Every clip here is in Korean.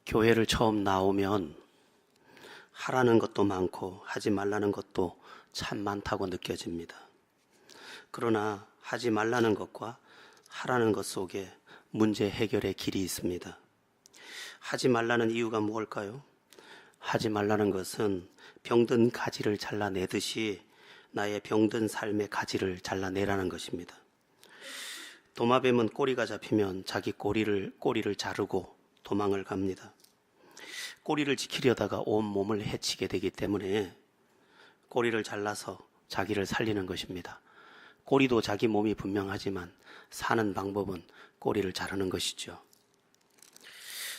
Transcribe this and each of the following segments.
교회를 처음 나오면 하라는 것도 많고 하지 말라는 것도 참 많다고 느껴집니다. 그러나 하지 말라는 것과 하라는 것 속에 문제 해결의 길이 있습니다. 하지 말라는 이유가 뭘까요? 하지 말라는 것은 병든 가지를 잘라내듯이 나의 병든 삶의 가지를 잘라내라는 것입니다. 도마뱀은 꼬리가 잡히면 자기 꼬리를 자르고 도망을 갑니다. 꼬리를 지키려다가 온 몸을 해치게 되기 때문에 꼬리를 잘라서 자기를 살리는 것입니다. 꼬리도 자기 몸이 분명하지만 사는 방법은 꼬리를 자르는 것이죠.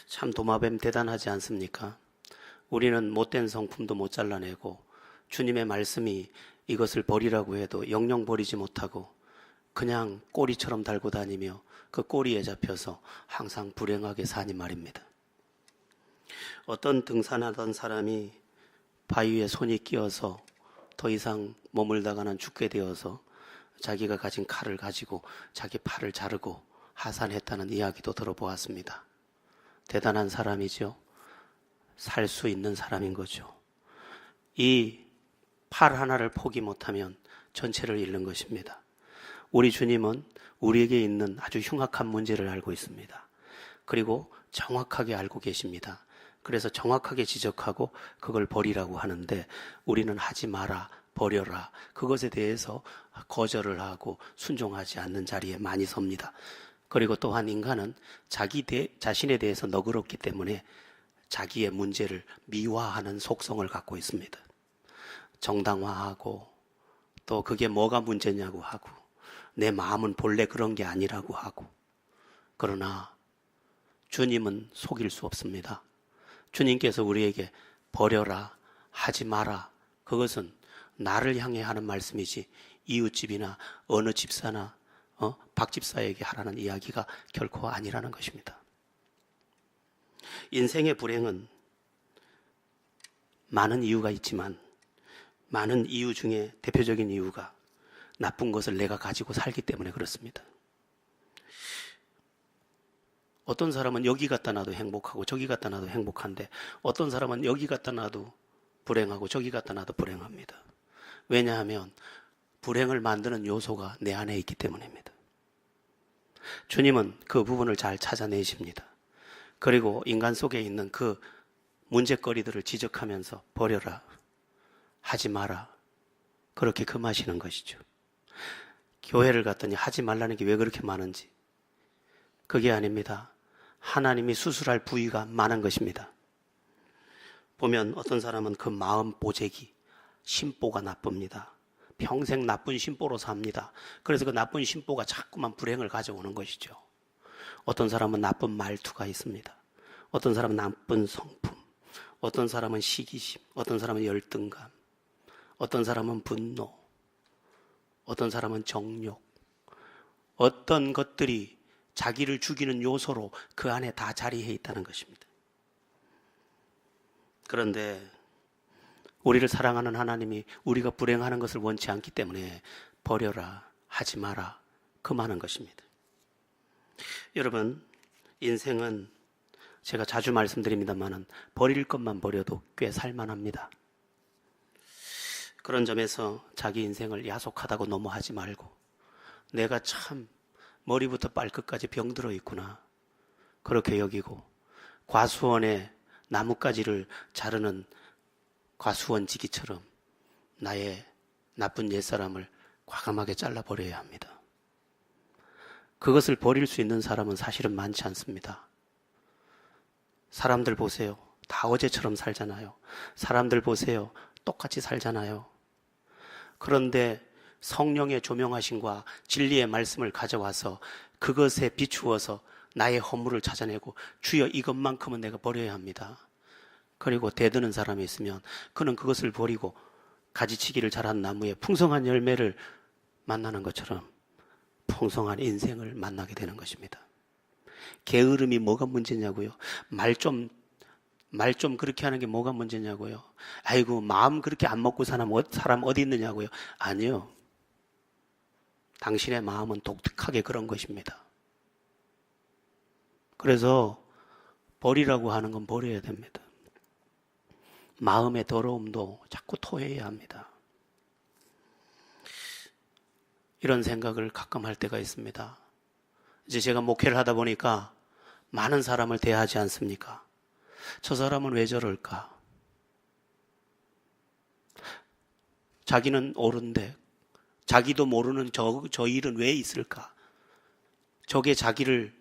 참 도마뱀 대단하지 않습니까? 우리는 못된 성품도 못 잘라내고 주님의 말씀이 이것을 버리라고 해도 영영 버리지 못하고 그냥 꼬리처럼 달고 다니며 그 꼬리에 잡혀서 항상 불행하게 사니 말입니다. 어떤 등산하던 사람이 바위에 손이 끼어서 더 이상 머물다가는 죽게 되어서 자기가 가진 칼을 가지고 자기 팔을 자르고 하산했다는 이야기도 들어보았습니다. 대단한 사람이죠. 살 수 있는 사람인 거죠. 이 팔 하나를 포기 못하면 전체를 잃는 것입니다. 우리 주님은 우리에게 있는 아주 흉악한 문제를 알고 있습니다. 그리고 정확하게 알고 계십니다. 그래서 정확하게 지적하고 그걸 버리라고 하는데 우리는 하지 마라, 버려라, 그것에 대해서 거절을 하고 순종하지 않는 자리에 많이 섭니다. 그리고 또한 인간은 자신에 대해서 너그럽기 때문에 자기의 문제를 미화하는 속성을 갖고 있습니다. 정당화하고 또 그게 뭐가 문제냐고 하고 내 마음은 본래 그런 게 아니라고 하고. 그러나 주님은 속일 수 없습니다. 주님께서 우리에게 버려라, 하지 마라, 그것은 나를 향해 하는 말씀이지 이웃집이나 어느 집사나 박 집사에게 하라는 이야기가 결코 아니라는 것입니다. 인생의 불행은 많은 이유가 있지만 많은 이유 중에 대표적인 이유가 나쁜 것을 내가 가지고 살기 때문에 그렇습니다. 어떤 사람은 여기 갖다 놔도 행복하고 저기 갖다 놔도 행복한데 어떤 사람은 여기 갖다 놔도 불행하고 저기 갖다 놔도 불행합니다. 왜냐하면 불행을 만드는 요소가 내 안에 있기 때문입니다. 주님은 그 부분을 잘 찾아내십니다. 그리고 인간 속에 있는 그 문제거리들을 지적하면서 버려라, 하지 마라, 그렇게 금하시는 것이죠. 교회를 갔더니 하지 말라는 게 왜 그렇게 많은지, 그게 아닙니다. 하나님이 수술할 부위가 많은 것입니다. 보면 어떤 사람은 그 마음 보재기, 심보가 나쁩니다. 평생 나쁜 심보로 삽니다. 그래서 그 나쁜 심보가 자꾸만 불행을 가져오는 것이죠. 어떤 사람은 나쁜 말투가 있습니다. 어떤 사람은 나쁜 성품, 어떤 사람은 시기심, 어떤 사람은 열등감, 어떤 사람은 분노, 어떤 사람은 정욕, 어떤 것들이 자기를 죽이는 요소로 그 안에 다 자리해 있다는 것입니다. 그런데 우리를 사랑하는 하나님이 우리가 불행하는 것을 원치 않기 때문에 버려라, 하지 마라, 금하는 것입니다. 여러분, 인생은 제가 자주 말씀드립니다만은 버릴 것만 버려도 꽤 살만합니다. 그런 점에서 자기 인생을 야속하다고 너무하지 말고 내가 참 머리부터 발끝까지 병들어 있구나, 그렇게 여기고 과수원에 나뭇가지를 자르는 과수원지기처럼 나의 나쁜 옛사람을 과감하게 잘라버려야 합니다. 그것을 버릴 수 있는 사람은 사실은 많지 않습니다. 사람들 보세요. 다 어제처럼 살잖아요. 사람들 보세요. 똑같이 살잖아요. 그런데 성령의 조명하심과 진리의 말씀을 가져와서 그것에 비추어서 나의 허물을 찾아내고 주여 이것만큼은 내가 버려야 합니다. 그리고 대드는 사람이 있으면 그는 그것을 버리고 가지치기를 잘한 나무에 풍성한 열매를 만나는 것처럼 풍성한 인생을 만나게 되는 것입니다. 게으름이 뭐가 문제냐고요? 말 좀 그렇게 하는 게 뭐가 문제냐고요? 아이고, 마음 그렇게 안 먹고 사는 사람 어디 있느냐고요? 아니요. 당신의 마음은 독특하게 그런 것입니다. 그래서 버리라고 하는 건 버려야 됩니다. 마음의 더러움도 자꾸 토해야 합니다. 이런 생각을 가끔 할 때가 있습니다. 이제 제가 목회를 하다 보니까 많은 사람을 대하지 않습니까? 저 사람은 왜 저럴까? 자기는 옳은데 자기도 모르는 저 일은 왜 있을까? 저게 자기를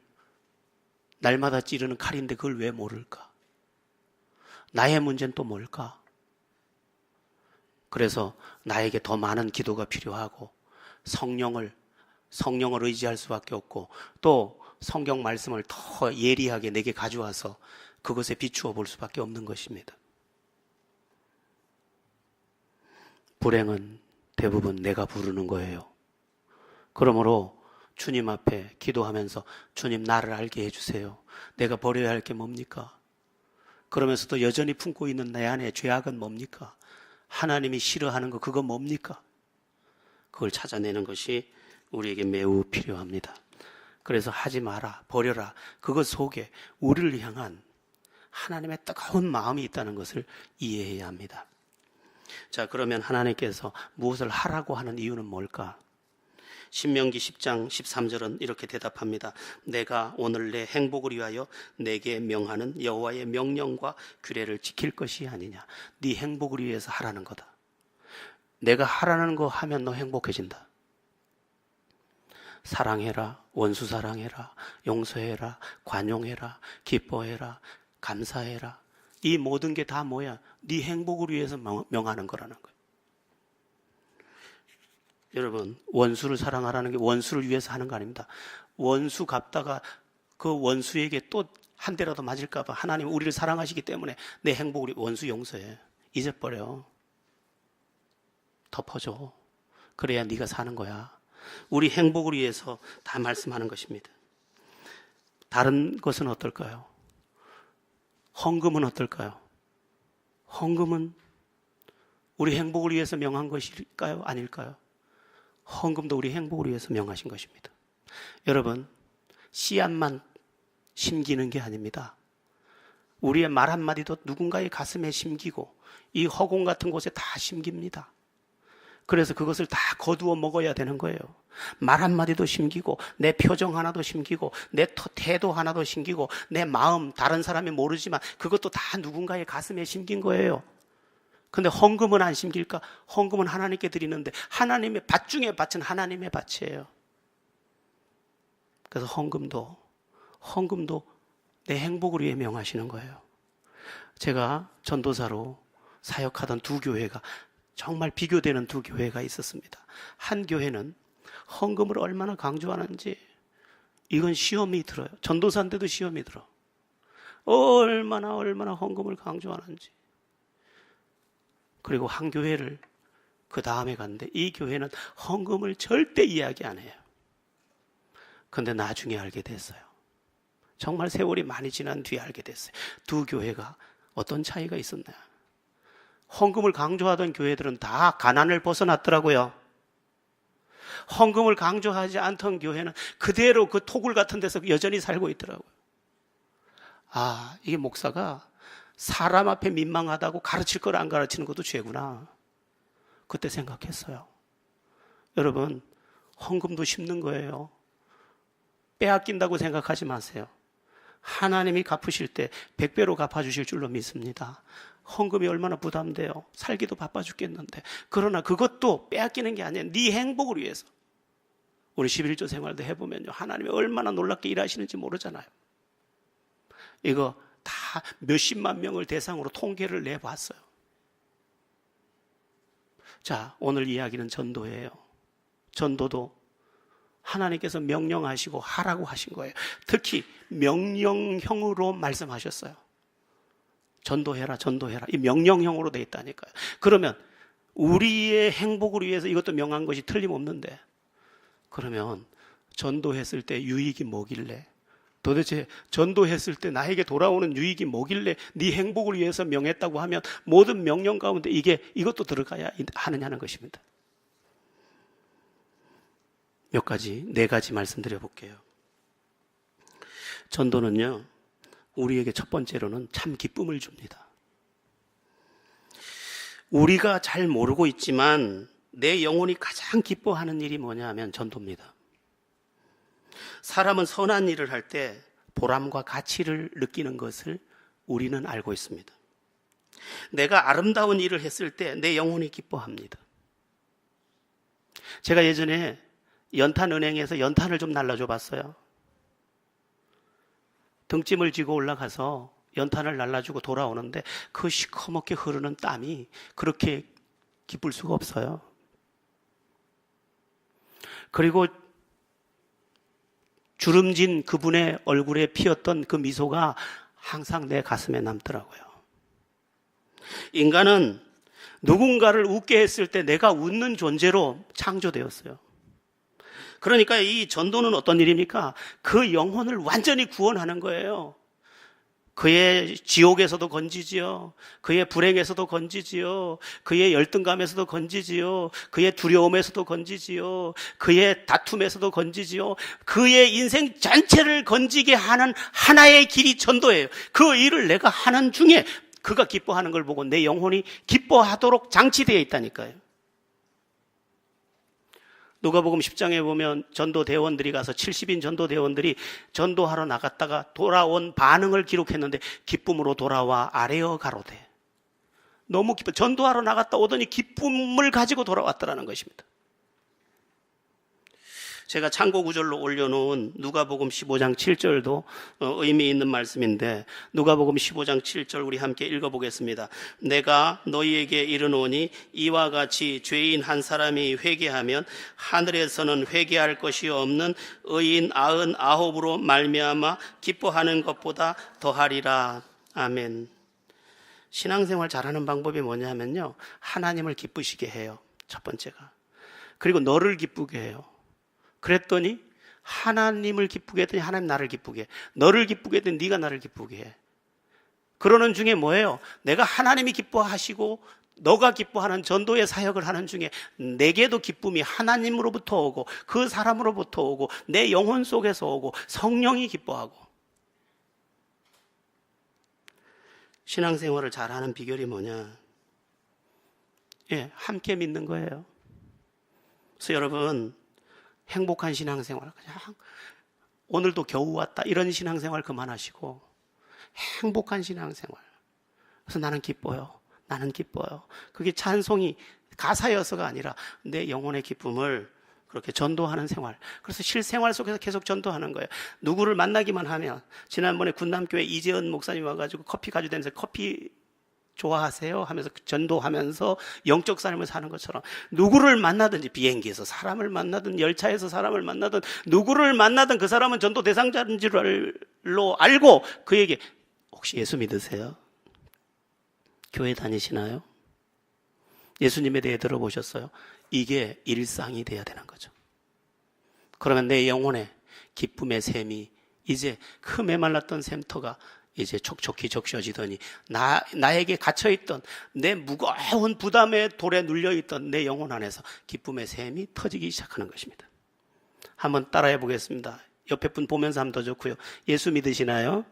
날마다 찌르는 칼인데 그걸 왜 모를까? 나의 문제는 또 뭘까? 그래서 나에게 더 많은 기도가 필요하고 성령을 의지할 수밖에 없고 또 성경 말씀을 더 예리하게 내게 가져와서 그것에 비추어 볼 수밖에 없는 것입니다. 불행은 대부분 내가 부르는 거예요. 그러므로 주님 앞에 기도하면서 주님 나를 알게 해주세요. 내가 버려야 할 게 뭡니까? 그러면서도 여전히 품고 있는 내 안의 죄악은 뭡니까? 하나님이 싫어하는 거 그거 뭡니까? 그걸 찾아내는 것이 우리에게 매우 필요합니다. 그래서 하지 마라, 버려라. 그것 속에 우리를 향한 하나님의 뜨거운 마음이 있다는 것을 이해해야 합니다. 자, 그러면 하나님께서 무엇을 하라고 하는 이유는 뭘까? 신명기 10장 13절은 이렇게 대답합니다. 내가 오늘 내 행복을 위하여 내게 명하는 여호와의 명령과 규례를 지킬 것이 아니냐. 네 행복을 위해서 하라는 거다. 내가 하라는 거 하면 너 행복해진다. 사랑해라, 원수 사랑해라, 용서해라, 관용해라, 기뻐해라, 감사해라. 이 모든 게 다 뭐야? 네 행복을 위해서 명하는 거라는 거예요. 여러분, 원수를 사랑하라는 게 원수를 위해서 하는 거 아닙니다. 원수 갚다가 그 원수에게 또 한 대라도 맞을까 봐 하나님 우리를 사랑하시기 때문에 내 행복을 원수 용서해. 잊어버려. 덮어줘. 그래야 네가 사는 거야. 우리 행복을 위해서 다 말씀하는 것입니다. 다른 것은 어떨까요? 헌금은 어떨까요? 헌금은 우리 행복을 위해서 명한 것일까요? 아닐까요? 헌금도 우리 행복을 위해서 명하신 것입니다. 여러분, 씨앗만 심기는 게 아닙니다. 우리의 말 한마디도 누군가의 가슴에 심기고 이 허공 같은 곳에 다 심깁니다. 그래서 그것을 다 거두어 먹어야 되는 거예요. 말 한마디도 심기고 내 표정 하나도 심기고 내 태도 하나도 심기고 내 마음 다른 사람이 모르지만 그것도 다 누군가의 가슴에 심긴 거예요. 근데 헌금은 안 심길까? 헌금은 하나님께 드리는데 하나님의 밭 중에 밭은 하나님의 밭이에요. 그래서 헌금도 내 행복을 위해 명하시는 거예요. 제가 전도사로 사역하던 두 교회가 정말 비교되는 두 교회가 있었습니다. 한 교회는 헌금을 얼마나 강조하는지 이건 시험이 들어요. 전도사인데도 시험이 들어. 얼마나 헌금을 강조하는지. 그리고 한 교회를 그 다음에 갔는데 이 교회는 헌금을 절대 이야기 안 해요. 근데 나중에 알게 됐어요. 정말 세월이 많이 지난 뒤에 알게 됐어요. 두 교회가 어떤 차이가 있었나요? 헌금을 강조하던 교회들은 다 가난을 벗어났더라고요. 헌금을 강조하지 않던 교회는 그대로 그 토굴 같은 데서 여전히 살고 있더라고요. 아, 이게 목사가 사람 앞에 민망하다고 가르칠 걸 안 가르치는 것도 죄구나. 그때 생각했어요. 여러분, 헌금도 심는 거예요. 빼앗긴다고 생각하지 마세요. 하나님이 갚으실 때 100배로 갚아주실 줄로 믿습니다. 헌금이 얼마나 부담돼요. 살기도 바빠 죽겠는데. 그러나 그것도 빼앗기는 게 아니에요. 네 행복을 위해서. 우리 11조 생활도 해보면요. 하나님이 얼마나 놀랍게 일하시는지 모르잖아요. 이거 다 몇십만 명을 대상으로 통계를 내봤어요. 자, 오늘 이야기는 전도예요. 전도도 하나님께서 명령하시고 하라고 하신 거예요. 특히 명령형으로 말씀하셨어요. 전도해라. 이 명령형으로 돼 있다니까요. 그러면 우리의 행복을 위해서 이것도 명한 것이 틀림없는데 그러면 전도했을 때 유익이 뭐길래 도대체 전도했을 때 나에게 돌아오는 유익이 뭐길래 네 행복을 위해서 명했다고 하면 모든 명령 가운데 이것도 들어가야 하느냐는 것입니다. 네 가지 말씀드려 볼게요. 전도는요, 우리에게 첫 번째로는 참 기쁨을 줍니다. 우리가 잘 모르고 있지만 내 영혼이 가장 기뻐하는 일이 뭐냐 하면 전도입니다. 사람은 선한 일을 할 때 보람과 가치를 느끼는 것을 우리는 알고 있습니다. 내가 아름다운 일을 했을 때 내 영혼이 기뻐합니다. 제가 예전에 연탄은행에서 연탄을 좀 날라줘 봤어요. 등짐을 지고 올라가서 연탄을 날라주고 돌아오는데 그 시커멓게 흐르는 땀이 그렇게 기쁠 수가 없어요. 그리고 주름진 그분의 얼굴에 피었던 그 미소가 항상 내 가슴에 남더라고요. 인간은 누군가를 웃게 했을 때 내가 웃는 존재로 창조되었어요. 그러니까 이 전도는 어떤 일입니까? 그 영혼을 완전히 구원하는 거예요. 그의 지옥에서도 건지지요. 그의 불행에서도 건지지요. 그의 열등감에서도 건지지요. 그의 두려움에서도 건지지요. 그의 다툼에서도 건지지요. 그의 인생 전체를 건지게 하는 하나의 길이 전도예요. 그 일을 내가 하는 중에 그가 기뻐하는 걸 보고 내 영혼이 기뻐하도록 장치되어 있다니까요. 누가복음 10장에 보면 전도대원들이 가서 70인 전도대원들이 전도하러 나갔다가 돌아온 반응을 기록했는데 기쁨으로 돌아와 아뢰어 가로되. 너무 기뻐. 전도하러 나갔다 오더니 기쁨을 가지고 돌아왔다라는 것입니다. 제가 참고 구절로 올려놓은 누가복음 15장 7절도 의미 있는 말씀인데 누가복음 15장 7절 우리 함께 읽어보겠습니다. 내가 너희에게 이르노니 이와 같이 죄인 한 사람이 회개하면 하늘에서는 회개할 것이 없는 의인 99으로 말미암아 기뻐하는 것보다 더하리라. 아멘. 신앙생활 잘하는 방법이 뭐냐면요, 하나님을 기쁘시게 해요. 첫 번째가. 그리고 너를 기쁘게 해요. 그랬더니 하나님을 기쁘게 했더니 하나님 나를 기쁘게 해. 너를 기쁘게 했더니 네가 나를 기쁘게 해. 그러는 중에 뭐예요? 내가 하나님이 기뻐하시고 너가 기뻐하는 전도의 사역을 하는 중에 내게도 기쁨이 하나님으로부터 오고 그 사람으로부터 오고 내 영혼 속에서 오고 성령이 기뻐하고. 신앙생활을 잘하는 비결이 뭐냐? 함께 믿는 거예요. 그래서 여러분, 행복한 신앙생활, 그냥 오늘도 겨우 왔다 이런 신앙생활 그만하시고 행복한 신앙생활. 그래서 나는 기뻐요. 나는 기뻐요. 그게 찬송이 가사여서가 아니라 내 영혼의 기쁨을 그렇게 전도하는 생활. 그래서 실생활 속에서 계속 전도하는 거예요. 누구를 만나기만 하면, 지난번에 군남교회 이재은 목사님 와가지고 커피 가지고 다니면서 커피 좋아하세요? 하면서 전도하면서 영적 삶을 사는 것처럼 누구를 만나든지, 비행기에서 사람을 만나든 열차에서 사람을 만나든 누구를 만나든 그 사람은 전도 대상자인 줄로 알고 그에게 혹시 예수 믿으세요? 교회 다니시나요? 예수님에 대해 들어보셨어요? 이게 일상이 돼야 되는 거죠. 그러면 내 영혼에 기쁨의 샘이 이제 그 메말랐던 샘터가 이제 촉촉히 적셔지더니 나에게 갇혀있던 내 무거운 부담의 돌에 눌려있던 내 영혼 안에서 기쁨의 샘이 터지기 시작하는 것입니다. 한번 따라해 보겠습니다. 옆에 분 보면서 하면 더 좋고요. 예수 믿으시나요?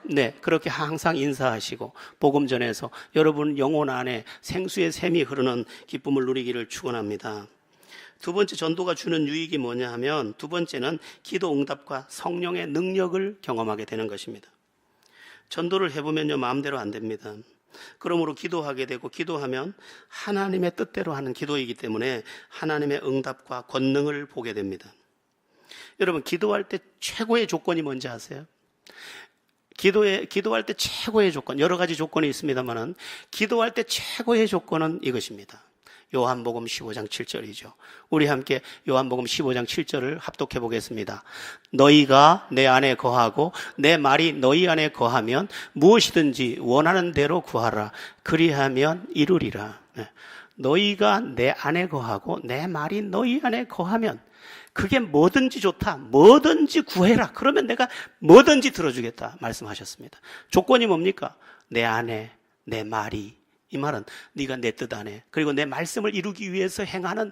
네, 그렇게 항상 인사하시고 복음 전해서 여러분 영혼 안에 생수의 샘이 흐르는 기쁨을 누리기를 축원합니다. 두 번째 전도가 주는 유익이 뭐냐 하면, 두 번째는 기도 응답과 성령의 능력을 경험하게 되는 것입니다. 전도를 해보면요, 마음대로 안 됩니다. 그러므로 기도하게 되고, 기도하면 하나님의 뜻대로 하는 기도이기 때문에 하나님의 응답과 권능을 보게 됩니다. 여러분, 기도할 때 최고의 조건이 뭔지 아세요? 기도할 때 최고의 조건, 여러 가지 조건이 있습니다만은 기도할 때 최고의 조건은 이것입니다. 요한복음 15장 7절이죠. 우리 함께 요한복음 15장 7절을 합독해 보겠습니다. 너희가 내 안에 거하고 내 말이 너희 안에 거하면 무엇이든지 원하는 대로 구하라. 그리하면 이루리라. 너희가 내 안에 거하고 내 말이 너희 안에 거하면, 그게 뭐든지 좋다. 뭐든지 구해라. 그러면 내가 뭐든지 들어주겠다 말씀하셨습니다. 조건이 뭡니까? 내 안에 내 말이. 이 말은 네가 내 뜻 안에, 그리고 내 말씀을 이루기 위해서 행하는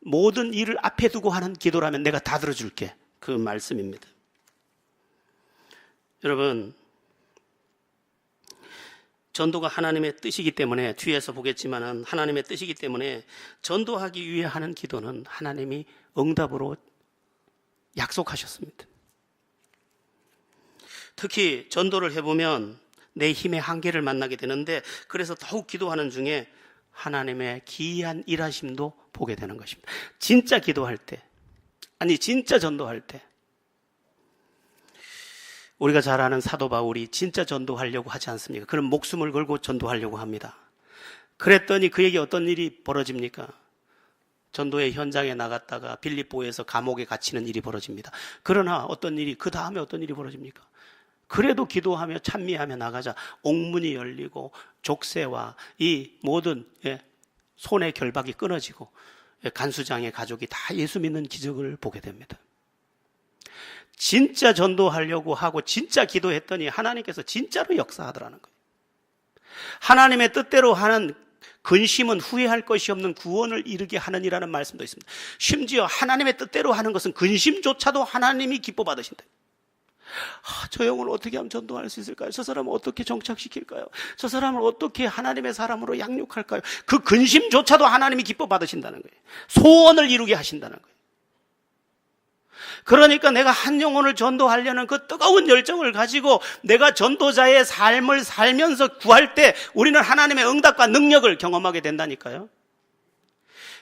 모든 일을 앞에 두고 하는 기도라면 내가 다 들어줄게. 그 말씀입니다. 여러분, 전도가 하나님의 뜻이기 때문에, 뒤에서 보겠지만은 하나님의 뜻이기 때문에 전도하기 위해 하는 기도는 하나님이 응답으로 약속하셨습니다. 특히 전도를 해보면 내 힘의 한계를 만나게 되는데, 그래서 더욱 기도하는 중에 하나님의 기이한 일하심도 보게 되는 것입니다. 진짜 기도할 때, 아니 진짜 전도할 때, 우리가 잘 아는 사도 바울이 진짜 전도하려고 하지 않습니까? 그런 목숨을 걸고 전도하려고 합니다. 그랬더니 그에게 어떤 일이 벌어집니까? 전도의 현장에 나갔다가 빌립보에서 감옥에 갇히는 일이 벌어집니다. 그러나 어떤 일이, 그 다음에 어떤 일이 벌어집니까? 그래도 기도하며 찬미하며 나가자 옥문이 열리고 족쇄와 이 모든 손의 결박이 끊어지고 간수장의 가족이 다 예수 믿는 기적을 보게 됩니다. 진짜 전도하려고 하고 진짜 기도했더니 하나님께서 진짜로 역사하더라는 거예요. 하나님의 뜻대로 하는 근심은 후회할 것이 없는 구원을 이루게 하느니라는 말씀도 있습니다. 심지어 하나님의 뜻대로 하는 것은 근심조차도 하나님이 기뻐 받으신다. 저 영혼을 어떻게 하면 전도할 수 있을까요? 저 사람을 어떻게 정착시킬까요? 저 사람을 어떻게 하나님의 사람으로 양육할까요? 그 근심조차도 하나님이 기뻐 받으신다는 거예요. 소원을 이루게 하신다는 거예요. 그러니까 내가 한 영혼을 전도하려는 그 뜨거운 열정을 가지고 내가 전도자의 삶을 살면서 구할 때 우리는 하나님의 응답과 능력을 경험하게 된다니까요.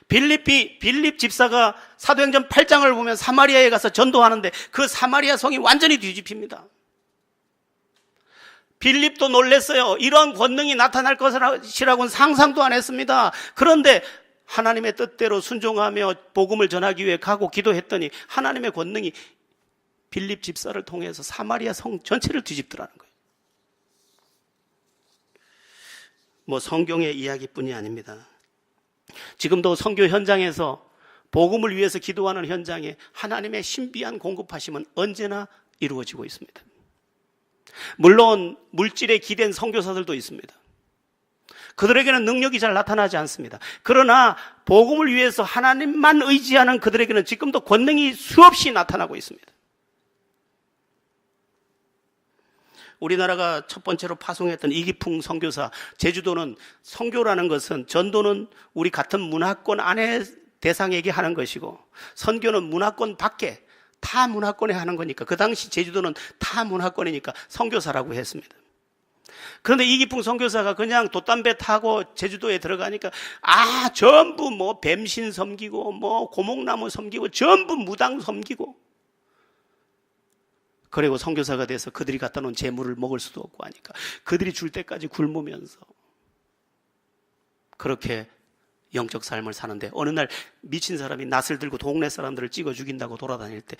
빌립 집사가 사도행전 8장을 보면 사마리아에 가서 전도하는데 그 사마리아 성이 완전히 뒤집힙니다. 빌립도 놀랐어요. 이러한 권능이 나타날 것이라고는 상상도 안 했습니다. 그런데 하나님의 뜻대로 순종하며 복음을 전하기 위해 가고 기도했더니 하나님의 권능이 빌립 집사를 통해서 사마리아 성 전체를 뒤집더라는 거예요. 뭐 성경의 이야기뿐이 아닙니다. 지금도 선교 현장에서 복음을 위해서 기도하는 현장에 하나님의 신비한 공급하심은 언제나 이루어지고 있습니다. 물론 물질에 기댄 선교사들도 있습니다. 그들에게는 능력이 잘 나타나지 않습니다. 그러나 복음을 위해서 하나님만 의지하는 그들에게는 지금도 권능이 수없이 나타나고 있습니다. 우리나라가 첫 번째로 파송했던 이기풍 선교사, 제주도는 선교라는 것은, 전도는 우리 같은 문화권 안에 대상에게 하는 것이고 선교는 문화권 밖에 타 문화권에 하는 거니까, 그 당시 제주도는 타 문화권이니까 선교사라고 했습니다. 그런데 이기풍 선교사가 그냥 돛담배 타고 제주도에 들어가니까 전부 뭐 뱀신 섬기고 뭐 고목나무 섬기고 전부 무당 섬기고, 그리고 선교사가 돼서 그들이 갖다 놓은 재물을 먹을 수도 없고 하니까 그들이 줄 때까지 굶으면서 그렇게 영적 삶을 사는데, 어느 날 미친 사람이 낫을 들고 동네 사람들을 찍어 죽인다고 돌아다닐 때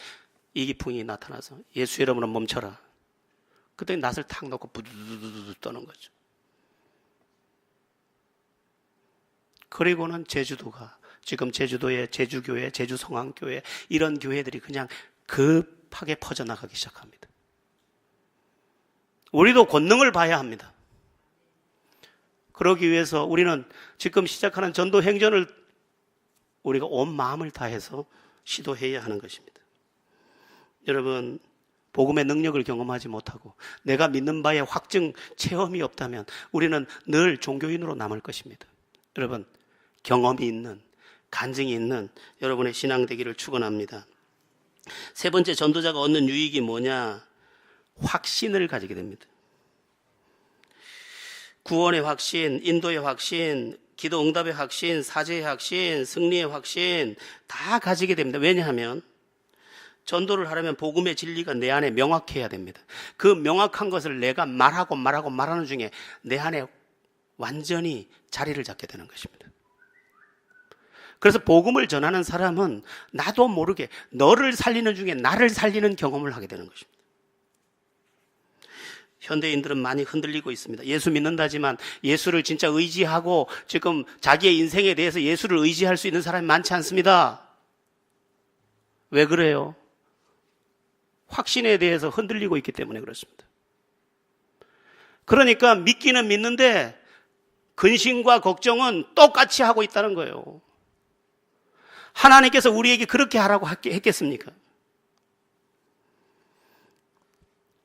이기풍이 나타나서 예수 이름으로 멈춰라. 그때 낫을 탁 놓고 부두두두두 떠는 거죠. 그리고는 제주도가, 지금 제주도의 제주교회, 제주성황교회, 이런 교회들이 그냥 급하게 퍼져나가기 시작합니다. 우리도 권능을 봐야 합니다. 그러기 위해서 우리는 지금 시작하는 전도 행전을 우리가 온 마음을 다해서 시도해야 하는 것입니다. 여러분, 복음의 능력을 경험하지 못하고 내가 믿는 바에 확증 체험이 없다면 우리는 늘 종교인으로 남을 것입니다. 여러분, 경험이 있는, 간증이 있는 여러분의 신앙 되기를 축원합니다. 세 번째, 전도자가 얻는 유익이 뭐냐? 확신을 가지게 됩니다. 구원의 확신, 인도의 확신, 기도 응답의 확신, 사제의 확신, 승리의 확신 다 가지게 됩니다. 왜냐하면 전도를 하려면 복음의 진리가 내 안에 명확해야 됩니다. 그 명확한 것을 내가 말하는 중에 내 안에 완전히 자리를 잡게 되는 것입니다. 그래서 복음을 전하는 사람은 나도 모르게 너를 살리는 중에 나를 살리는 경험을 하게 되는 것입니다. 현대인들은 많이 흔들리고 있습니다. 예수 믿는다지만 예수를 진짜 의지하고 지금 자기의 인생에 대해서 예수를 의지할 수 있는 사람이 많지 않습니다. 왜 그래요? 확신에 대해서 흔들리고 있기 때문에 그렇습니다. 그러니까 믿기는 믿는데 근심과 걱정은 똑같이 하고 있다는 거예요. 하나님께서 우리에게 그렇게 하라고 했겠습니까?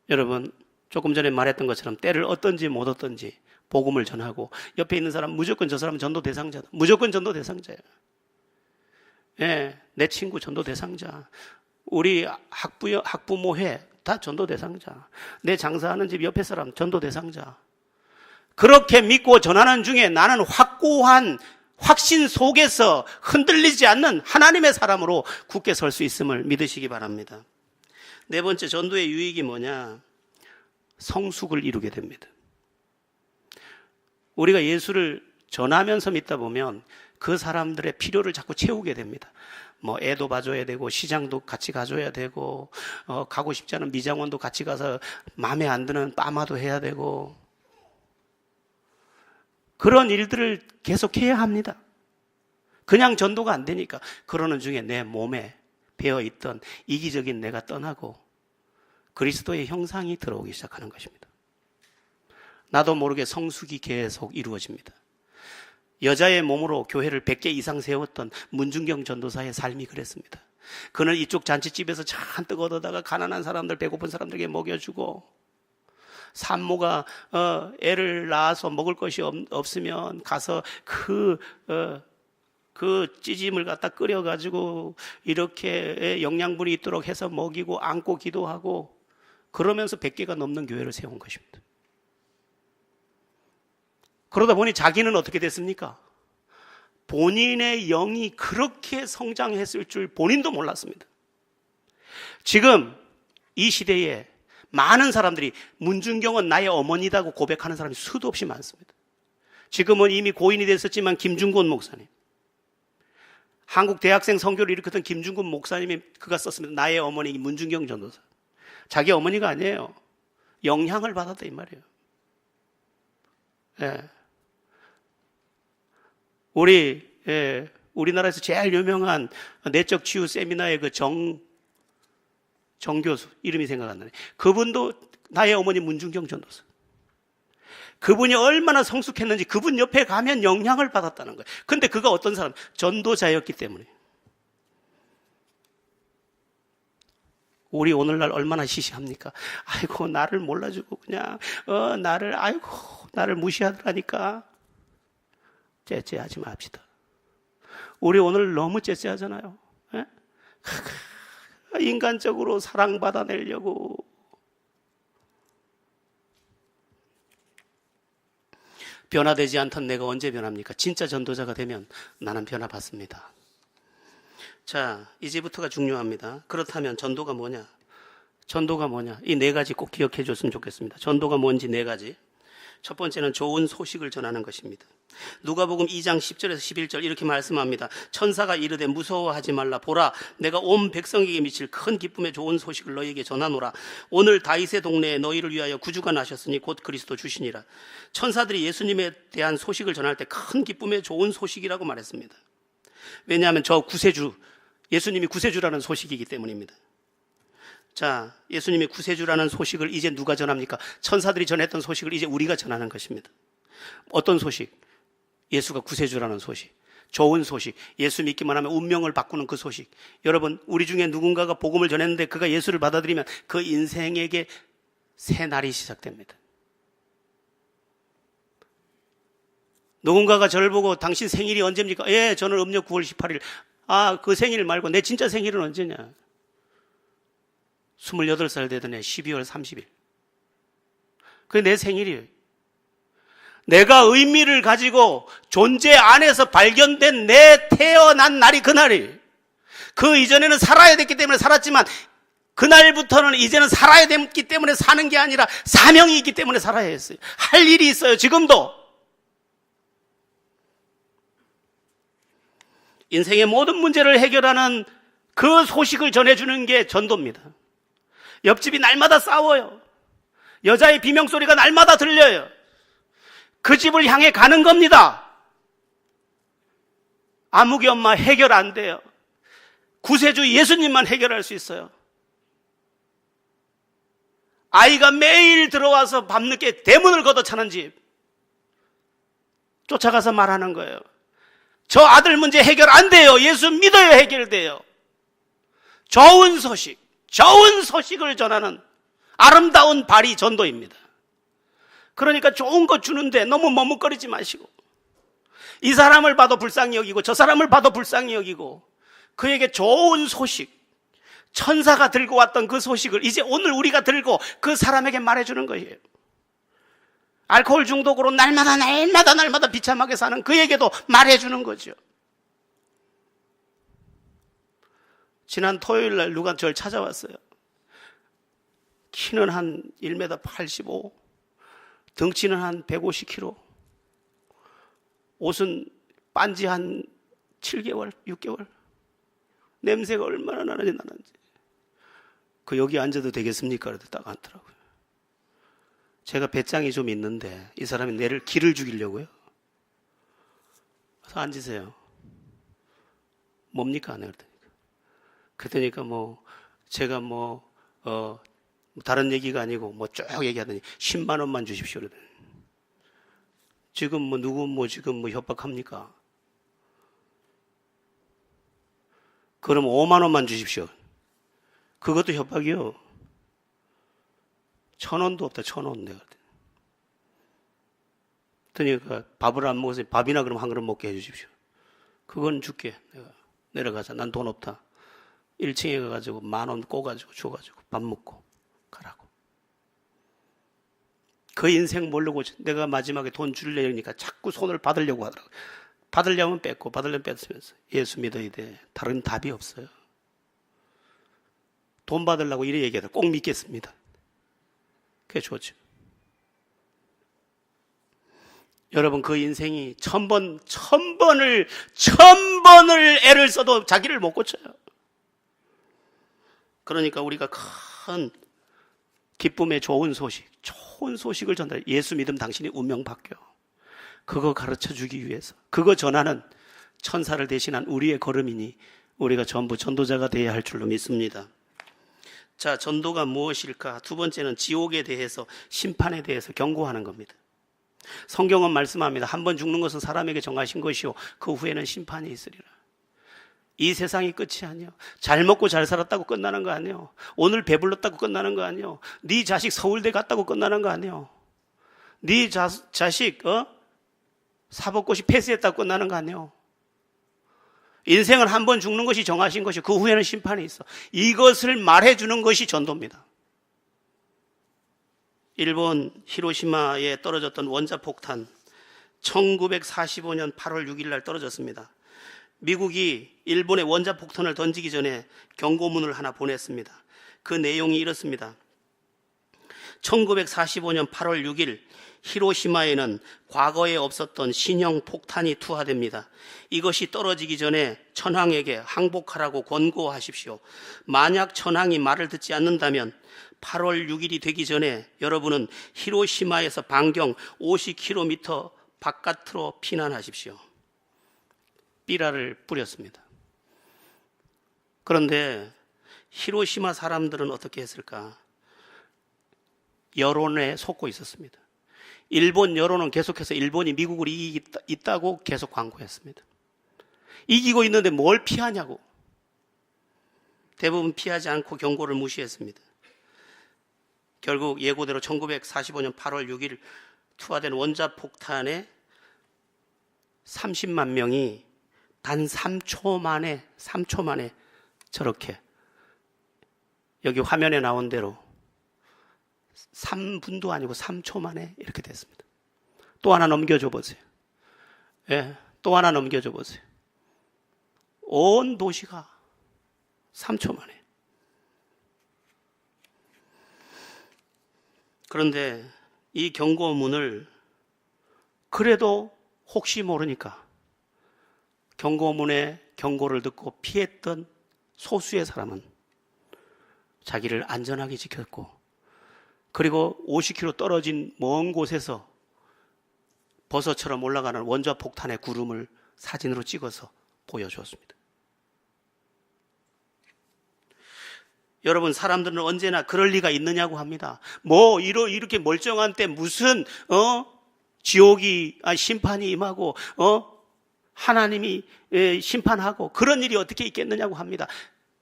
여러분, 조금 전에 말했던 것처럼 때를 얻든지 못 얻든지 복음을 전하고, 옆에 있는 사람 무조건 저 사람은 전도 대상자다. 무조건 전도 대상자예요. 예, 내 친구 전도 대상자, 우리 학부모회 다 전도 대상자, 내 장사하는 집 옆에 사람 전도 대상자. 그렇게 믿고 전하는 중에 나는 확고한 확신 속에서 흔들리지 않는 하나님의 사람으로 굳게 설 수 있음을 믿으시기 바랍니다. 네 번째, 전도의 유익이 뭐냐? 성숙을 이루게 됩니다. 우리가 예수를 전하면서 믿다 보면 그 사람들의 필요를 자꾸 채우게 됩니다. 뭐 애도 봐줘야 되고, 시장도 같이 가줘야 되고, 가고 싶지 않은 미장원도 같이 가서 마음에 안 드는 빠마도 해야 되고, 그런 일들을 계속해야 합니다. 그냥 전도가 안 되니까. 그러는 중에 내 몸에 배어있던 이기적인 내가 떠나고 그리스도의 형상이 들어오기 시작하는 것입니다. 나도 모르게 성숙이 계속 이루어집니다. 여자의 몸으로 교회를 100개 이상 세웠던 문중경 전도사의 삶이 그랬습니다. 그는 이쪽 잔치집에서 잔뜩 얻어다가 가난한 사람들, 배고픈 사람들에게 먹여주고, 산모가 애를 낳아서 먹을 것이 없으면 가서 그 찌짐을 갖다 끓여가지고 이렇게 영양분이 있도록 해서 먹이고 안고 기도하고, 그러면서 100개가 넘는 교회를 세운 것입니다. 그러다 보니 자기는 어떻게 됐습니까? 본인의 영이 그렇게 성장했을 줄 본인도 몰랐습니다. 지금 이 시대에 많은 사람들이 문중경은 나의 어머니다고 고백하는 사람이 수도 없이 많습니다. 지금은 이미 고인이 됐었지만 김중곤 목사님, 한국 대학생 선교를 일으켰던 김중곤 목사님이 그가 썼습니다. 나의 어머니 문중경 전도사. 자기 어머니가 아니에요. 영향을 받았다 이 말이에요. 예. 우리나라에서 제일 유명한 내적 치유 세미나의 그 정교수, 이름이 생각 안 나네. 그분도 나의 어머니 문중경 전도사. 그분이 얼마나 성숙했는지 그분 옆에 가면 영향을 받았다는 거예요. 근데 그가 어떤 사람? 전도자였기 때문에. 우리 오늘날 얼마나 시시합니까? 아이고, 나를 몰라주고 그냥 나를 무시하더라니까. 째째하지 맙시다. 우리 오늘 너무 째째하잖아요. 에? 인간적으로 사랑받아내려고. 변화되지 않던 내가 언제 변합니까? 진짜 전도자가 되면 나는 변화받습니다. 자, 이제부터가 중요합니다. 그렇다면 전도가 뭐냐? 전도가 뭐냐? 이 네 가지 꼭 기억해 줬으면 좋겠습니다. 전도가 뭔지 네 가지. 첫 번째는 좋은 소식을 전하는 것입니다. 누가복음 2장 10절에서 11절 이렇게 말씀합니다. 천사가 이르되 무서워하지 말라. 보라, 내가 온 백성에게 미칠 큰 기쁨의 좋은 소식을 너희에게 전하노라. 오늘 다윗의 동네에 너희를 위하여 구주가 나셨으니 곧 그리스도 주시니라. 천사들이 예수님에 대한 소식을 전할 때 큰 기쁨의 좋은 소식이라고 말했습니다. 왜냐하면 저 구세주, 예수님이 구세주라는 소식이기 때문입니다. 자, 예수님이 구세주라는 소식을 이제 누가 전합니까? 천사들이 전했던 소식을 이제 우리가 전하는 것입니다. 어떤 소식? 예수가 구세주라는 소식, 좋은 소식, 예수 믿기만 하면 운명을 바꾸는 그 소식. 여러분, 우리 중에 누군가가 복음을 전했는데 그가 예수를 받아들이면 그 인생에게 새 날이 시작됩니다. 누군가가 저를 보고 당신 생일이 언제입니까? 예, 저는 음력 9월 18일. 아, 그 생일 말고 내 진짜 생일은 언제냐? 28살 되던 해 12월 30일. 그게 내 생일이에요. 내가 의미를 가지고 존재 안에서 발견된 내 태어난 날이 그날이에요. 그 이전에는 살아야 됐기 때문에 살았지만 그날부터는 이제는 살아야 됐기 때문에 사는 게 아니라 사명이 있기 때문에 살아야 했어요. 할 일이 있어요. 지금도. 인생의 모든 문제를 해결하는 그 소식을 전해주는 게 전도입니다. 옆집이 날마다 싸워요. 여자의 비명소리가 날마다 들려요. 그 집을 향해 가는 겁니다. 아무개 엄마 해결 안 돼요. 구세주 예수님만 해결할 수 있어요. 아이가 매일 들어와서 밤늦게 대문을 걷어차는 집 쫓아가서 말하는 거예요. 저 아들 문제 해결 안 돼요. 예수 믿어야 해결돼요. 좋은 소식을 전하는 아름다운 발이 전도입니다. 그러니까 좋은 거 주는데 너무 머뭇거리지 마시고, 이 사람을 봐도 불쌍히 여기고 저 사람을 봐도 불쌍히 여기고, 그에게 좋은 소식, 천사가 들고 왔던 그 소식을 이제 오늘 우리가 들고 그 사람에게 말해주는 거예요. 알코올 중독으로 날마다 비참하게 사는 그에게도 말해주는 거죠. 지난 토요일 날 누가 저를 찾아왔어요. 키는 한 1m 85, 덩치는 한 150kg, 옷은 빤지 한 7개월, 6개월, 냄새가 얼마나 나는지. 그 여기 앉아도 되겠습니까? 그래도 딱 앉더라고요. 제가 배짱이 좀 있는데 이 사람이 내를 기를 죽이려고요. 그래서 앉으세요. 뭡니까? 안 그러더니까. 그러니까 제가 다른 얘기가 아니고 쭉 얘기하더니 10만 원만 주십시오. 그러더니. 지금 누구 지금 협박합니까? 그럼 5만 원만 주십시오. 그것도 협박이요. 1,000원도 없다. 1,000원 내가. 그러니까 밥을 안 먹어서 밥이나 그럼 한 그릇 먹게 해주십시오. 그건 줄게. 내가 내려가자. 난 돈 없다. 1층에 가가지고 10,000원 꼬가지고 줘가지고 밥 먹고 가라고. 그 인생 모르고 내가 마지막에 돈 주려니까 자꾸 손을 받으려고 하더라고요. 받으려면 뺐고 받으려면 뺐으면서 예수 믿어야 돼. 다른 답이 없어요. 돈 받으려고 이래 얘기하다 꼭 믿겠습니다. 그게 좋죠. 여러분, 그 인생이 1000번을 애를 써도 자기를 못 고쳐요. 그러니까 우리가 큰 기쁨의 좋은 소식을 전달해. 예수 믿음 당신이 운명 바뀌어. 그거 가르쳐 주기 위해서, 그거 전하는 천사를 대신한 우리의 걸음이니 우리가 전부 전도자가 되어야 할 줄로 믿습니다. 자, 전도가 무엇일까? 두 번째는 지옥에 대해서, 심판에 대해서 경고하는 겁니다. 성경은 말씀합니다. 한 번 죽는 것은 사람에게 정하신 것이요 그 후에는 심판이 있으리라. 이 세상이 끝이 아니에요. 잘 먹고 잘 살았다고 끝나는 거 아니에요. 오늘 배불렀다고 끝나는 거 아니에요. 네 자식 서울대 갔다고 끝나는 거 아니에요. 네 자식 사법고시 패스했다고 끝나는 거 아니에요. 인생은 한 번 죽는 것이 정하신 것이고 그 후에는 심판이 있어. 이것을 말해주는 것이 전도입니다. 일본 히로시마에 떨어졌던 원자폭탄 1945년 8월 6일 날 떨어졌습니다. 미국이 일본에 원자폭탄을 던지기 전에 경고문을 하나 보냈습니다. 그 내용이 이렇습니다. 1945년 8월 6일 히로시마에는 과거에 없었던 신형 폭탄이 투하됩니다. 이것이 떨어지기 전에 천황에게 항복하라고 권고하십시오. 만약 천황이 말을 듣지 않는다면 8월 6일이 되기 전에 여러분은 히로시마에서 반경 50km 바깥으로 피난하십시오. 삐라를 뿌렸습니다. 그런데 히로시마 사람들은 어떻게 했을까? 여론에 속고 있었습니다. 일본 여론은 계속해서 일본이 미국을 이기고 있다고 계속 광고했습니다. 이기고 있는데 뭘 피하냐고. 대부분 피하지 않고 경고를 무시했습니다. 결국 예고대로 1945년 8월 6일 투하된 원자폭탄에 30만 명이 단 3초 만에 저렇게 여기 화면에 나온 대로 3분도 아니고 3초 만에 이렇게 됐습니다. 또 하나 넘겨줘 보세요. 또 하나 넘겨줘 보세요. 온 도시가 3초 만에. 그런데 이 경고문을 그래도 혹시 모르니까 경고문의 경고를 듣고 피했던 소수의 사람은 자기를 안전하게 지켰고, 그리고 50km 떨어진 먼 곳에서 버섯처럼 올라가는 원자폭탄의 구름을 사진으로 찍어서 보여주었습니다. 여러분, 사람들은 언제나 그럴 리가 있느냐고 합니다. 이렇게 멀쩡한 때 무슨 지옥이 심판이 임하고 하나님이 심판하고 그런 일이 어떻게 있겠느냐고 합니다.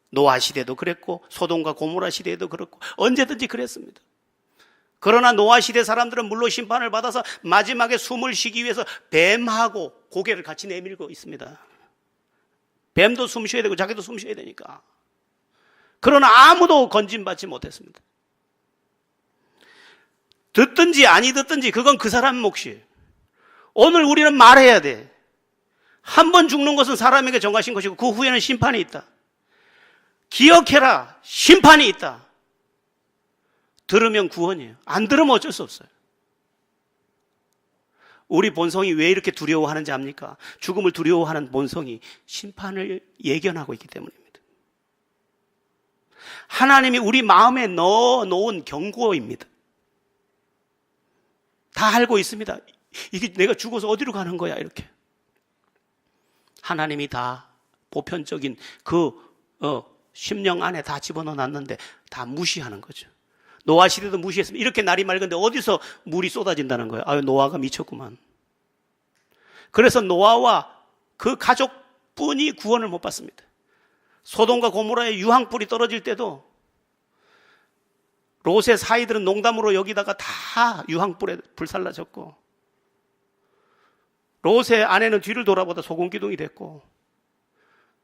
노아 시대도 그랬고 소돔과 고모라 시대에도 그렇고 언제든지 그랬습니다. 그러나 노아 시대 사람들은 물로 심판을 받아서 마지막에 숨을 쉬기 위해서 뱀하고 고개를 같이 내밀고 있습니다. 뱀도 숨 쉬어야 되고 자기도 숨 쉬어야 되니까. 그러나 아무도 건진받지 못했습니다. 듣든지 아니 듣든지 그건 그 사람 몫이에요. 오늘 우리는 말해야 돼. 한 번 죽는 것은 사람에게 정하신 것이고 그 후에는 심판이 있다. 기억해라. 심판이 있다. 들으면 구원이에요. 안 들으면 어쩔 수 없어요. 우리 본성이 왜 이렇게 두려워하는지 압니까? 죽음을 두려워하는 본성이 심판을 예견하고 있기 때문입니다. 하나님이 우리 마음에 넣어놓은 경고입니다. 다 알고 있습니다. 이게 내가 죽어서 어디로 가는 거야 이렇게. 하나님이 다 보편적인 그 심령 안에 다 집어넣어놨는데 다 무시하는 거죠. 노아 시대도 무시했습니다. 이렇게 날이 맑은데 어디서 물이 쏟아진다는 거예요. 아유, 노아가 미쳤구만. 그래서 노아와 그 가족뿐이 구원을 못 받습니다. 소돔과 고모라의 유황불이 떨어질 때도 롯의 사이들은 농담으로 여기다가 다 유황불에 불살라졌고 롯의 아내는 뒤를 돌아보다 소금기둥이 됐고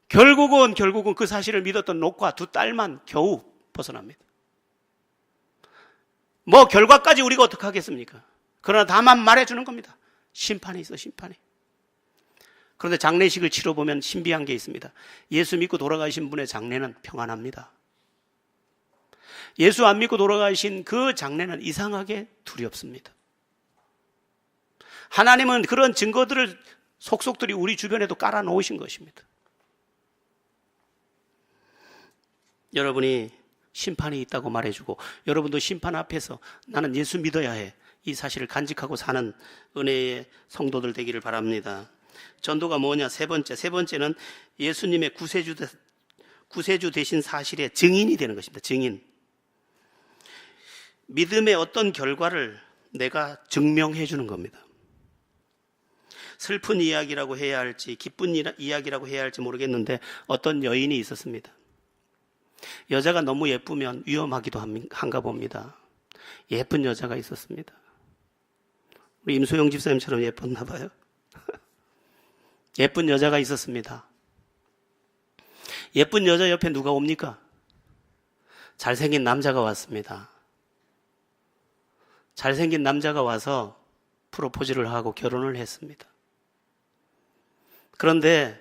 결국은 그 사실을 믿었던 롯과 두 딸만 겨우 벗어납니다. 뭐 결과까지 우리가 어떻게 하겠습니까? 그러나 다만 말해주는 겁니다. 심판이 있어, 심판이. 그런데 장례식을 치러보면 신비한 게 있습니다. 예수 믿고 돌아가신 분의 장례는 평안합니다. 예수 안 믿고 돌아가신 그 장례는 이상하게 두렵습니다. 하나님은 그런 증거들을 속속들이 우리 주변에도 깔아놓으신 것입니다. 여러분이 심판이 있다고 말해주고 여러분도 심판 앞에서 나는 예수 믿어야 해. 이 사실을 간직하고 사는 은혜의 성도들 되기를 바랍니다. 전도가 뭐냐? 세 번째는 예수님의 구세주 되신 사실의 증인이 되는 것입니다. 증인. 믿음의 어떤 결과를 내가 증명해 주는 겁니다. 슬픈 이야기라고 해야 할지 기쁜 이야기라고 해야 할지 모르겠는데 어떤 여인이 있었습니다. 여자가 너무 예쁘면 위험하기도 한가 봅니다. 예쁜 여자가 있었습니다. 우리 임소영 집사님처럼 예뻤나 봐요. 예쁜 여자가 있었습니다. 예쁜 여자 옆에 누가 옵니까? 잘생긴 남자가 왔습니다. 잘생긴 남자가 와서 프로포즈를 하고 결혼을 했습니다. 그런데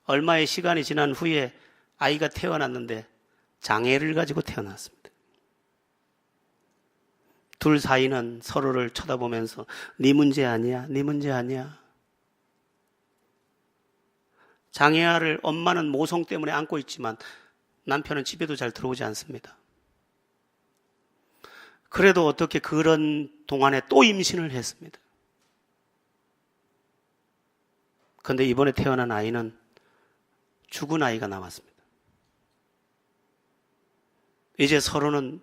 얼마의 시간이 지난 후에 아이가 태어났는데 장애를 가지고 태어났습니다. 둘 사이는 서로를 쳐다보면서 네 문제 아니야, 네 문제 아니야. 장애아를 엄마는 모성 때문에 안고 있지만 남편은 집에도 잘 들어오지 않습니다. 그래도 어떻게 그런 동안에 또 임신을 했습니다. 그런데 이번에 태어난 아이는 죽은 아이가 나왔습니다. 이제 서로는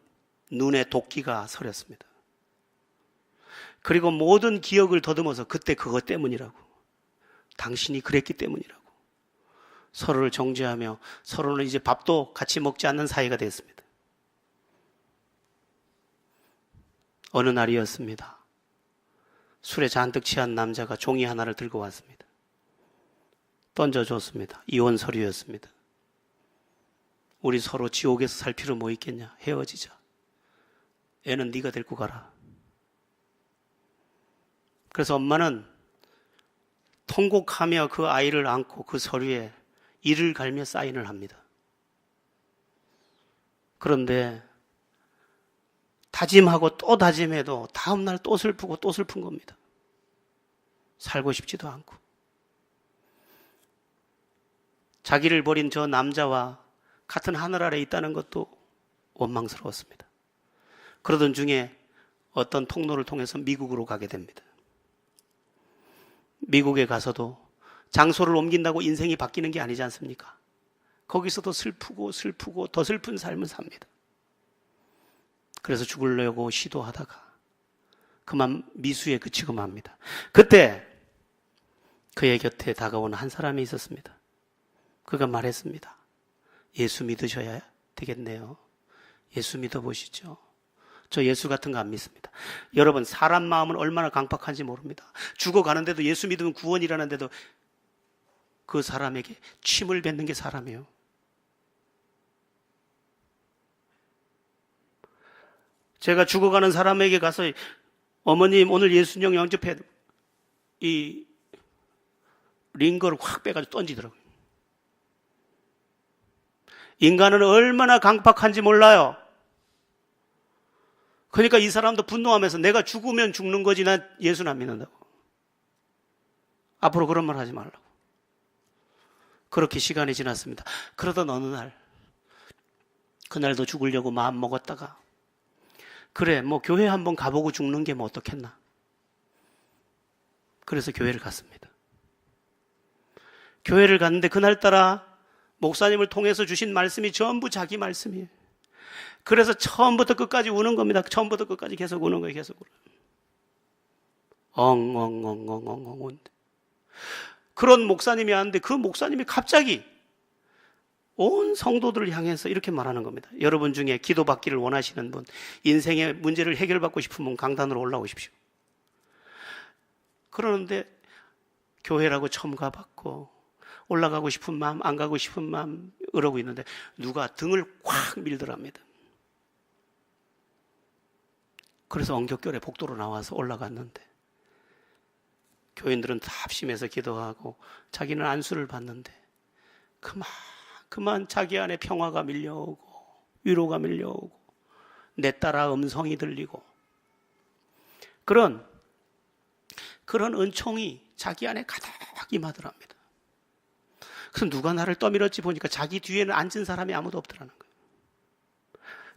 눈에 도끼가 서렸습니다. 그리고 모든 기억을 더듬어서 그때 그것 때문이라고, 당신이 그랬기 때문이라고 서로를 정죄하며 서로는 이제 밥도 같이 먹지 않는 사이가 됐습니다. 어느 날이었습니다. 술에 잔뜩 취한 남자가 종이 하나를 들고 왔습니다. 던져줬습니다. 이혼 서류였습니다. 우리 서로 지옥에서 살 필요 뭐 있겠냐? 헤어지자. 애는 네가 데리고 가라. 그래서 엄마는 통곡하며 그 아이를 안고 그 서류에 이를 갈며 사인을 합니다. 그런데 다짐하고 또 다짐해도 다음날 또 슬프고 또 슬픈 겁니다. 살고 싶지도 않고. 자기를 버린 저 남자와 같은 하늘 아래 있다는 것도 원망스러웠습니다. 그러던 중에 어떤 통로를 통해서 미국으로 가게 됩니다. 미국에 가서도 장소를 옮긴다고 인생이 바뀌는 게 아니지 않습니까? 거기서도 슬프고 더 슬픈 삶을 삽니다. 그래서 죽으려고 시도하다가 그만 미수에 그치고 맙니다. 그때 그의 곁에 다가오는 한 사람이 있었습니다. 그가 말했습니다. 예수 믿으셔야 되겠네요. 예수 믿어보시죠. 저 예수 같은 거 안 믿습니다. 여러분, 사람 마음은 얼마나 강팍한지 모릅니다. 죽어가는데도 예수 믿으면 구원이라는데도 그 사람에게 침을 뱉는 게 사람이에요. 제가 죽어가는 사람에게 가서 어머님 오늘 예수님 영접해, 이 링거를 확 빼가지고 던지더라고요. 인간은 얼마나 강팍한지 몰라요. 그러니까 이 사람도 분노하면서 내가 죽으면 죽는 거지 난 예수는 안 믿는다고. 앞으로 그런 말 하지 말라고. 그렇게 시간이 지났습니다. 그러던 어느 날, 그날도 죽으려고 마음 먹었다가 그래 뭐 교회 한번 가보고 죽는 게 뭐 어떻겠나. 그래서 교회를 갔습니다. 교회를 갔는데 그날따라 목사님을 통해서 주신 말씀이 전부 자기 말씀이에요. 그래서 처음부터 끝까지 우는 겁니다. 처음부터 끝까지 계속 우는 거예요. 계속 우는. 엉엉엉엉엉엉. 그런 목사님이 왔는데 그 목사님이 갑자기 온 성도들을 향해서 이렇게 말하는 겁니다. 여러분 중에 기도받기를 원하시는 분, 인생의 문제를 해결받고 싶은 분 강단으로 올라오십시오. 그러는데 교회라고 처음 가봤고 올라가고 싶은 마음, 안 가고 싶은 마음 이러고 있는데 누가 등을 꽉 밀더랍니다. 그래서 언격결에 복도로 나와서 올라갔는데 교인들은 다 합심해서 기도하고 자기는 안수를 받는데 그만 자기 안에 평화가 밀려오고 위로가 밀려오고 내 따라 음성이 들리고 그런 은총이 자기 안에 가득 임하더랍니다. 그래서 누가 나를 떠밀었지 보니까 자기 뒤에는 앉은 사람이 아무도 없더라는 거예요.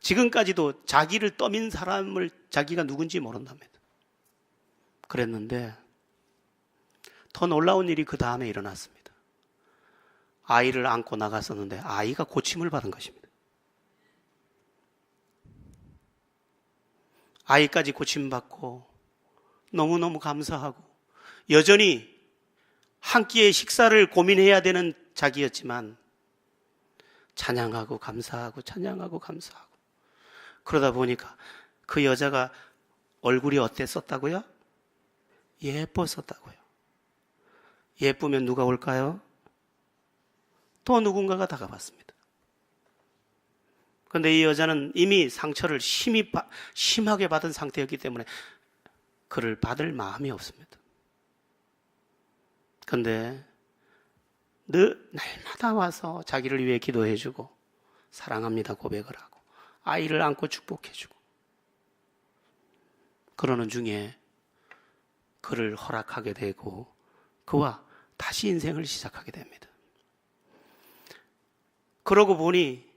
지금까지도 자기를 떠민 사람을 자기가 누군지 모른답니다. 그랬는데 더 놀라운 일이 그 다음에 일어났습니다. 아이를 안고 나갔었는데 아이가 고침을 받은 것입니다. 아이까지 고침받고 너무너무 감사하고 여전히 한 끼의 식사를 고민해야 되는 자기였지만 찬양하고 감사하고 찬양하고 감사하고 그러다 보니까 그 여자가 얼굴이 어땠었다고요? 예뻤었다고요. 예쁘면 누가 올까요? 또 누군가가 다가왔습니다. 그런데 이 여자는 이미 상처를 심하게 받은 상태였기 때문에 그를 받을 마음이 없습니다. 그런데 날마다 와서 자기를 위해 기도해주고 사랑합니다 고백을 하고 아이를 안고 축복해주고 그러는 중에 그를 허락하게 되고 그와 다시 인생을 시작하게 됩니다. 그러고 보니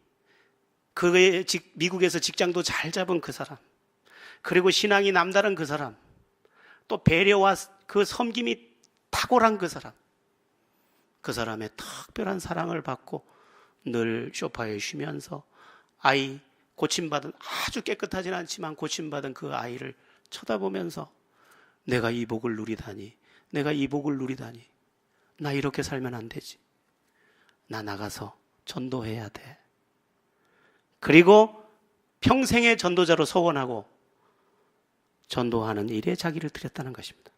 그의 미국에서 직장도 잘 잡은 그 사람, 그리고 신앙이 남다른 그 사람, 또 배려와 그 섬김이 탁월한 그 사람, 그 사람의 특별한 사랑을 받고 늘 소파에 쉬면서 아이 고침받은 아주 깨끗하진 않지만 고침받은 그 아이를 쳐다보면서 내가 이 복을 누리다니, 내가 이 복을 누리다니, 나 이렇게 살면 안 되지. 나 나가서 전도해야 돼. 그리고 평생의 전도자로 소원하고 전도하는 일에 자기를 들였다는 것입니다.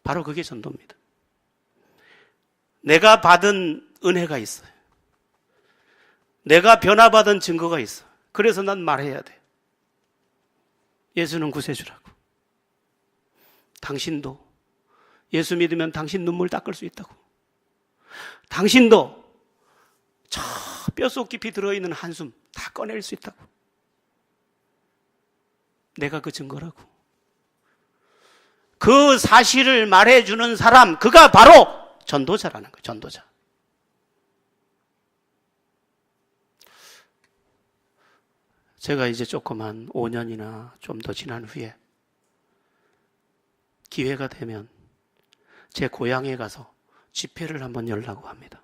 바로 그게 전도입니다. 내가 받은 은혜가 있어요. 내가 변화받은 증거가 있어. 그래서 난 말해야 돼. 예수는 구세주라고. 당신도 예수 믿으면 당신 눈물 닦을 수 있다고. 당신도 저 뼛속 깊이 들어있는 한숨 다 꺼낼 수 있다고. 내가 그 증거라고. 그 사실을 말해주는 사람, 그가 바로 전도자라는 거예요. 전도자. 제가 이제 조그만 5년이나 좀 더 지난 후에 기회가 되면 제 고향에 가서 집회를 한번 열라고 합니다.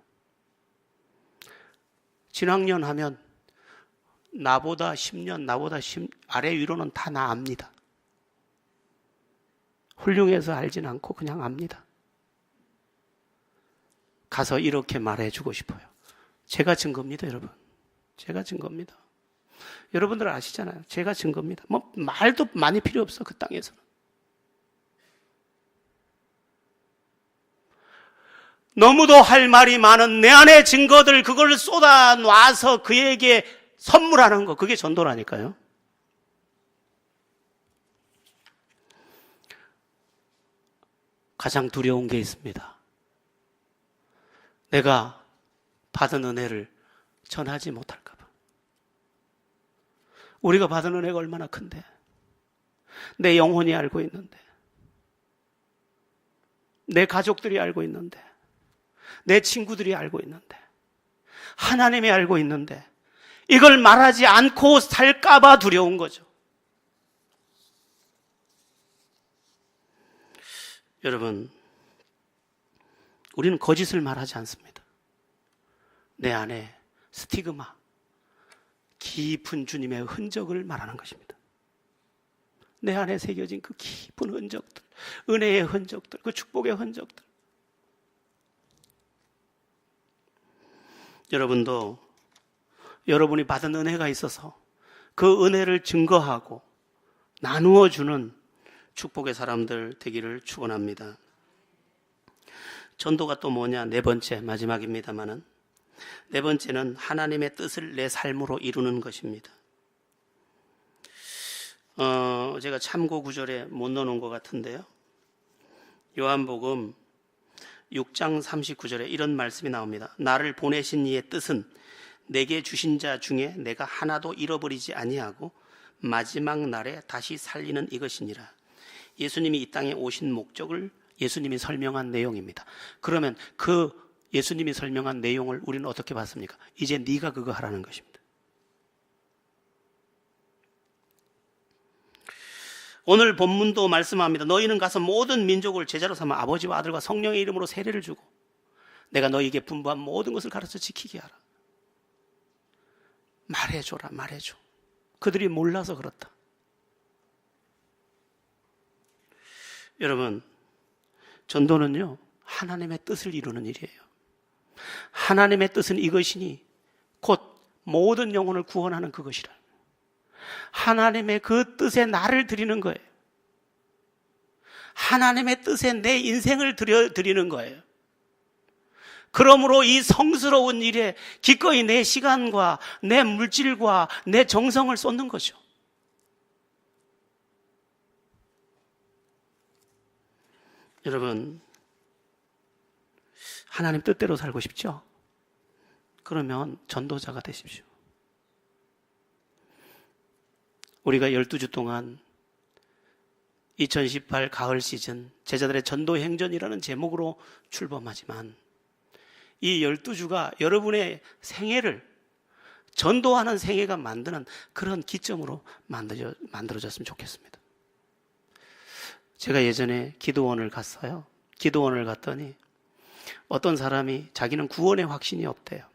진학년 하면 나보다 10년, 나보다 아래 위로는 다 나 압니다. 훌륭해서 알진 않고 그냥 압니다. 가서 이렇게 말해주고 싶어요. 제가 증거입니다, 여러분. 제가 증거입니다. 여러분들 아시잖아요. 제가 증거입니다. 뭐 말도 많이 필요 없어, 그 땅에서는. 너무도 할 말이 많은 내 안의 증거들, 그걸 쏟아 놔서 그에게 선물하는 거, 그게 전도라니까요. 가장 두려운 게 있습니다. 내가 받은 은혜를 전하지 못할까 봐. 우리가 받은 은혜가 얼마나 큰데, 내 영혼이 알고 있는데, 내 가족들이 알고 있는데, 내 친구들이 알고 있는데, 하나님이 알고 있는데, 이걸 말하지 않고 살까 봐 두려운 거죠. 여러분, 우리는 거짓을 말하지 않습니다. 내 안에 스티그마, 깊은 주님의 흔적을 말하는 것입니다. 내 안에 새겨진 그 깊은 흔적들, 은혜의 흔적들, 그 축복의 흔적들. 여러분도 여러분이 받은 은혜가 있어서 그 은혜를 증거하고 나누어 주는 축복의 사람들 되기를 축원합니다. 전도가 또 뭐냐? 네 번째, 마지막입니다만은, 네 번째는 하나님의 뜻을 내 삶으로 이루는 것입니다. 제가 참고 구절에 못 넣어놓은 것 같은데요. 요한복음 6장 39절에 이런 말씀이 나옵니다. 나를 보내신 이의 뜻은 내게 주신 자 중에 내가 하나도 잃어버리지 아니하고 마지막 날에 다시 살리는 이것이니라. 예수님이 이 땅에 오신 목적을 예수님이 설명한 내용입니다. 그러면 그 예수님이 설명한 내용을 우리는 어떻게 봤습니까? 이제 네가 그거 하라는 것입니다. 오늘 본문도 말씀합니다. 너희는 가서 모든 민족을 제자로 삼아 아버지와 아들과 성령의 이름으로 세례를 주고 내가 너희에게 분부한 모든 것을 가르쳐 지키게 하라. 말해줘라, 말해줘. 그들이 몰라서 그렇다. 여러분, 전도는요, 하나님의 뜻을 이루는 일이에요. 하나님의 뜻은 이것이니 곧 모든 영혼을 구원하는 그것이라. 하나님의 그 뜻에 나를 드리는 거예요. 하나님의 뜻에 내 인생을 드리는 거예요. 그러므로 이 성스러운 일에 기꺼이 내 시간과 내 물질과 내 정성을 쏟는 거죠. 여러분, 하나님 뜻대로 살고 싶죠? 그러면 전도자가 되십시오. 우리가 12주 동안 2018 가을 시즌 제자들의 전도 행전이라는 제목으로 출범하지만 이 12주가 여러분의 생애를 전도하는 생애가 만드는 그런 기점으로 만들어졌으면 좋겠습니다. 제가 예전에 기도원을 갔어요. 기도원을 갔더니 어떤 사람이 자기는 구원의 확신이 없대요.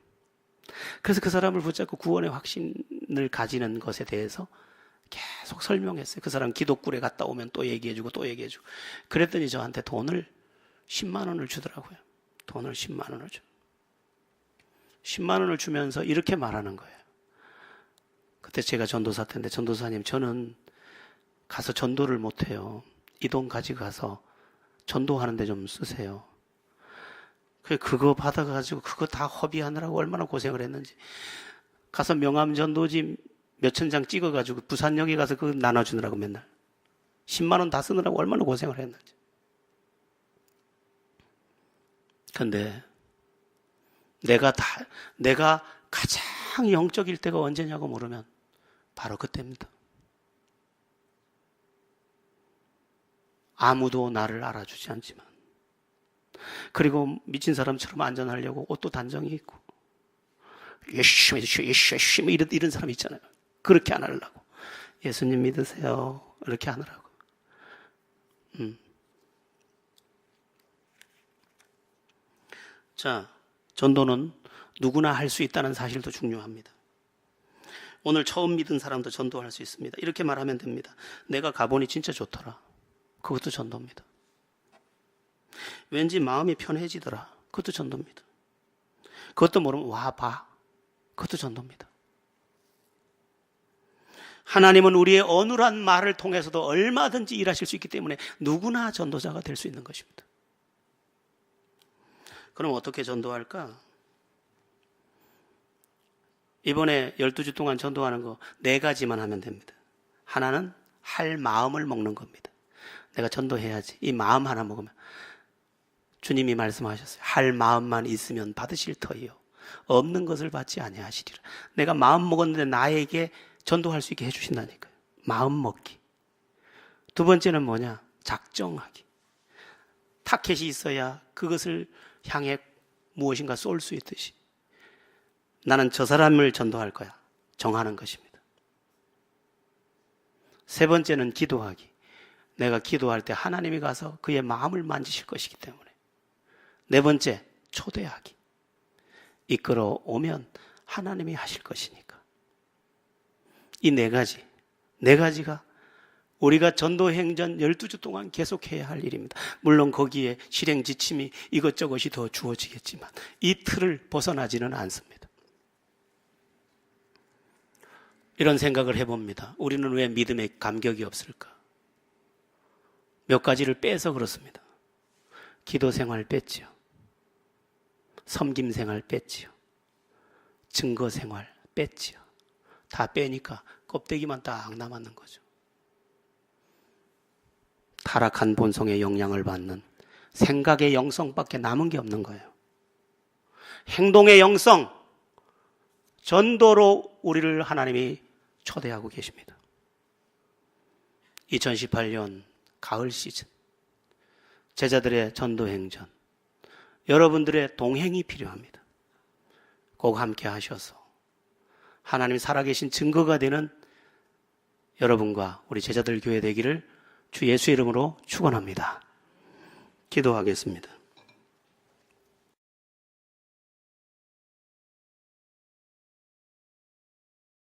그래서 그 사람을 붙잡고 구원의 확신을 가지는 것에 대해서 계속 설명했어요. 그 사람 기독굴에 갔다 오면 또 얘기해주고 또 얘기해주고. 그랬더니 저한테 돈을 10만 원을 주더라고요. 돈을 10만 원을 줘. 10만 원을 주면서 이렇게 말하는 거예요. 그때 제가 전도사 때인데, 전도사님, 저는 가서 전도를 못해요. 이 돈 가지고 가서 전도하는 데 좀 쓰세요. 그거 받아가지고 그거 다 허비하느라고 얼마나 고생을 했는지. 가서 명함전도지 몇천 장 찍어가지고 부산역에 가서 그거 나눠주느라고 맨날 10만 원 다 쓰느라고 얼마나 고생을 했는지. 근데 내가 가장 영적일 때가 언제냐고 물으면 바로 그때입니다. 아무도 나를 알아주지 않지만, 그리고 미친 사람처럼 안전하려고 옷도 단정히 입고 열심히 이런 사람 있잖아요. 그렇게 안 하려고. 예수님 믿으세요. 이렇게 하느라고. 자, 전도는 누구나 할 수 있다는 사실도 중요합니다. 오늘 처음 믿은 사람도 전도할 수 있습니다. 이렇게 말하면 됩니다. 내가 가보니 진짜 좋더라. 그것도 전도입니다. 왠지 마음이 편해지더라. 그것도 전도입니다. 그것도 모르면 와봐. 그것도 전도입니다. 하나님은 우리의 어눌한 말을 통해서도 얼마든지 일하실 수 있기 때문에 누구나 전도자가 될 수 있는 것입니다. 그럼 어떻게 전도할까? 이번에 12주 동안 전도하는 거 4가지만 하면 됩니다. 하나는 할 마음을 먹는 겁니다. 내가 전도해야지. 이 마음 하나 먹으면 주님이 말씀하셨어요. 할 마음만 있으면 받으실 터이요 없는 것을 받지 아니하시리라. 내가 마음 먹었는데 나에게 전도할 수 있게 해주신다니까요. 마음 먹기. 두 번째는 뭐냐? 작정하기. 타켓이 있어야 그것을 향해 무엇인가 쏠 수 있듯이 나는 저 사람을 전도할 거야. 정하는 것입니다. 세 번째는 기도하기. 내가 기도할 때 하나님이 가서 그의 마음을 만지실 것이기 때문에. 네 번째, 초대하기. 이끌어 오면 하나님이 하실 것이니까. 이 4가지가 우리가 전도행전 12주 동안 계속해야 할 일입니다. 물론 거기에 실행 지침이 이것저것이 더 주어지겠지만 이 틀을 벗어나지는 않습니다. 이런 생각을 해봅니다. 우리는 왜 믿음에 감격이 없을까? 몇 가지를 빼서 그렇습니다. 기도 생활 뺐지요. 섬김 생활 뺐지요. 증거 생활 뺐지요. 다 빼니까 껍데기만 딱 남았는 거죠. 타락한 본성의 영향을 받는 생각의 영성밖에 남은 게 없는 거예요. 행동의 영성, 전도로 우리를 하나님이 초대하고 계십니다. 2018년 가을 시즌, 제자들의 전도 행전, 여러분들의 동행이 필요합니다. 꼭 함께 하셔서 하나님 살아계신 증거가 되는 여러분과 우리 제자들 교회 되기를 주 예수 이름으로 축원합니다. 기도하겠습니다.